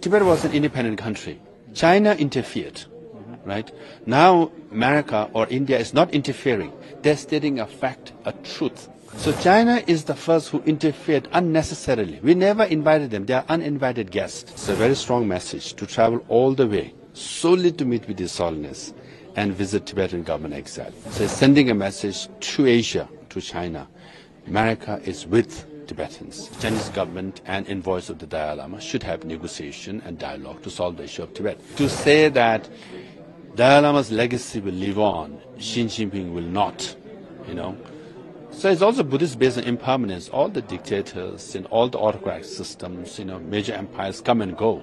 Tibet was an independent country. China interfered, right? Now America or India is not interfering. They're stating a fact, a truth. So China is the first who interfered unnecessarily. We never invited them. They are uninvited guests. It's a very strong message to travel all the way solely to meet with His Holiness and visit Tibetan government exile. So it's sending a message to Asia, to China. America is with Tibetans. Chinese government and envoys of the Dalai Lama should have negotiation and dialogue to solve the issue of Tibet. To say that Dalai Lama's legacy will live on, Xi Jinping will not, So it's also Buddhist based on impermanence. All the dictators and all the autocratic systems, major empires come and go.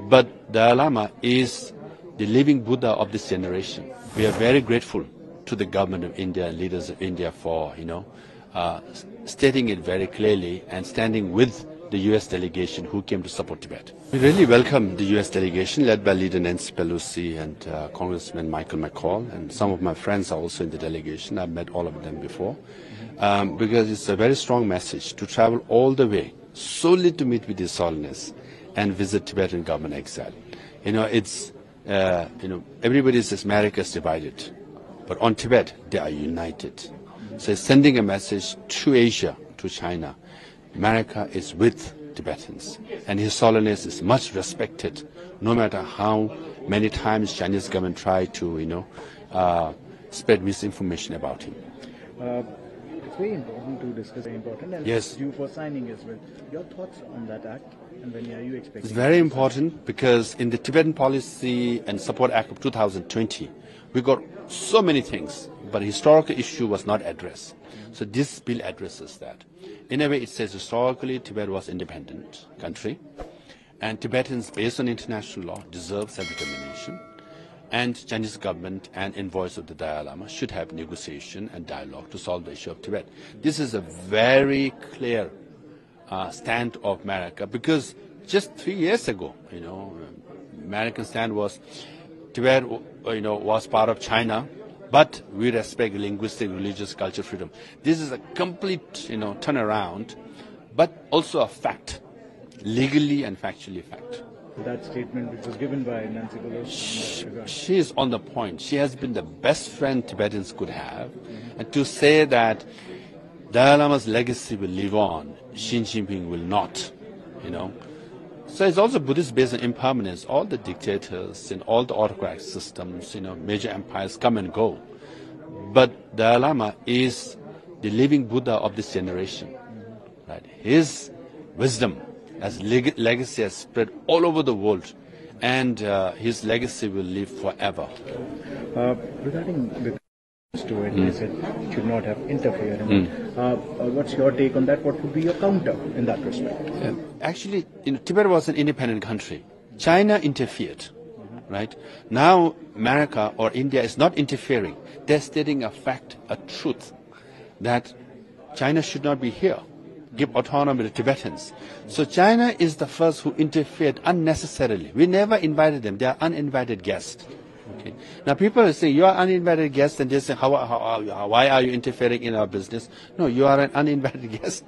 But Dalai Lama is the living Buddha of this generation. We are very grateful to the government of India and leaders of India for, stating it very clearly and standing with the U.S. delegation who came to support Tibet. We really welcome the U.S. delegation led by Leader Nancy Pelosi and Congressman Michael McCall, and some of my friends are also in the delegation. I've met all of them before, because it's a very strong message to travel all the way solely to meet with His Holiness and visit Tibetan government exile. Everybody says America is divided, but on Tibet they are united. So it's sending a message to Asia, to China. America is with Tibetans, and His Holiness is much respected, no matter how many times Chinese government try to, spread misinformation about him. It's very important to discuss. Very important, and yes, due for signing as well. Your thoughts on that act, and when are you expecting? It's very important because in the Tibetan Policy and Support Act of 2020, we got so many things, but historical issue was not addressed. So this bill addresses that. In a way, it says historically Tibet was independent country, and Tibetans, based on international law, deserve self-determination. And Chinese government and envoys of the Dalai Lama should have negotiation and dialogue to solve the issue of Tibet. This is a very clear stand of America, because just 3 years ago, American stand was Tibet, was part of China, but we respect linguistic, religious, cultural freedom. This is a complete, turnaround, but also a fact, legally and factually fact. That statement which was given by Nancy Pelosi. She is on the point. She has been the best friend Tibetans could have. And to say that Dalai Lama's legacy will live on, Xi Jinping will not, So it's also Buddhist based on impermanence. All the dictators and all the autocratic systems, major empires come and go. But Dalai Lama is the living Buddha of this generation. Right? His wisdom as legacy has spread all over the world, and his legacy will live forever. Regarding the to it, they said it should not have interfered. What's your take on that? What would be your counter in that respect? Actually, Tibet was an independent country. China interfered, right? Now America or India is not interfering. They're stating a fact, a truth, that China should not be here. Give autonomy to Tibetans. So China is the first who interfered unnecessarily. We never invited them. They are uninvited guests. Okay. Now people are saying, you are uninvited guest, and they say, why are you interfering in our business? No, you are an uninvited guest.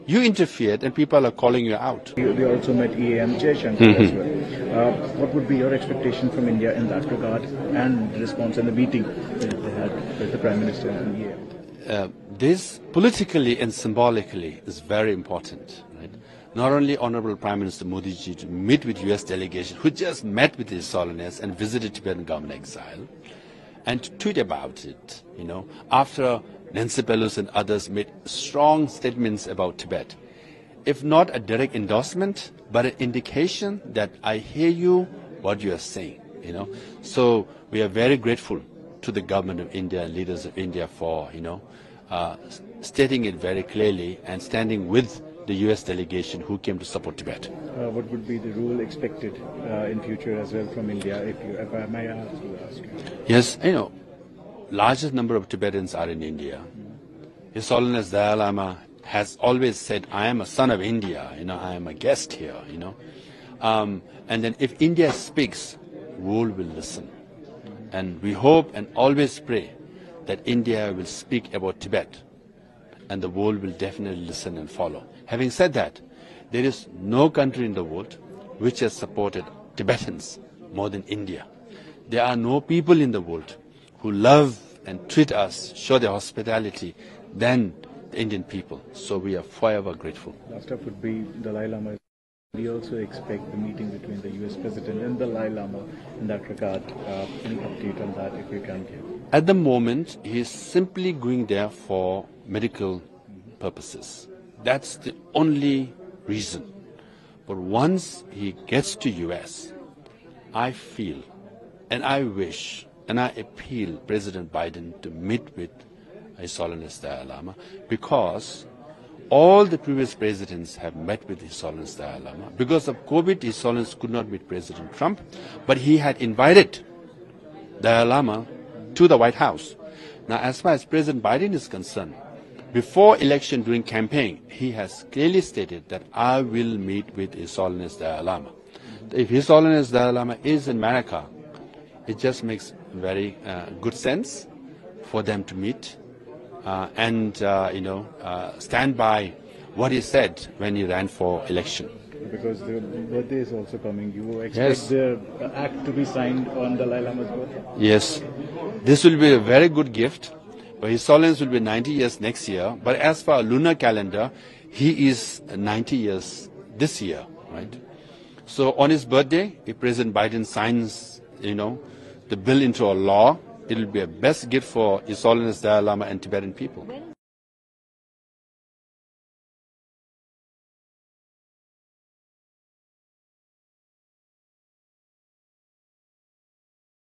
You interfered, and people are calling you out. We also met EAM Jaishankar as well. What would be your expectation from India in that regard, and the response and the meeting that they had with the Prime Minister and EAM? This politically and symbolically is very important. Right? Not only Honorable Prime Minister Modi ji to meet with U.S. delegation, who just met with His Holiness and visited Tibetan government exile, and to tweet about it, after Nancy Pelosi and others made strong statements about Tibet. If not a direct endorsement, but an indication that I hear you, what you are saying, So we are very grateful to the government of India and leaders of India for, stating it very clearly and standing with the U.S. delegation who came to support Tibet. What would be the role expected in future as well from India, if I may ask you? Yes, largest number of Tibetans are in India. His Holiness Dalai Lama has always said, I am a son of India, I am a guest here, And then if India speaks, world will listen. And we hope and always pray that India will speak about Tibet, and the world will definitely listen and follow. Having said that, there is no country in the world which has supported Tibetans more than India. There are no people in the world who love and treat us, show their hospitality, than the Indian people. So we are forever grateful. Last up would be Dalai Lama. We also expect the meeting between the US President and Dalai Lama in that regard. Any update on that if you can give? At the moment, he is simply going there for medical purposes. That's the only reason. But once he gets to US, I feel and I wish and I appeal President Biden to meet with His Holiness Dalai Lama, because all the previous presidents have met with His Holiness Dalai Lama. Because of COVID, His Holiness could not meet President Trump, but he had invited Dalai Lama to the White House. Now, as far as President Biden is concerned, before election, during campaign, he has clearly stated that I will meet with His Holiness Dalai Lama. If His Holiness Dalai Lama is in America, it just makes very good sense for them to meet and stand by what he said when he ran for election. Because the birthday is also coming, you expect the act to be signed on Dalai Lama's birthday? Yes. This will be a very good gift. But His Holiness will be 90 years next year. But as for our lunar calendar, he is 90 years this year, right? So on his birthday, if President Biden signs, the bill into a law, it will be a best gift for His Holiness Dalai Lama and Tibetan people.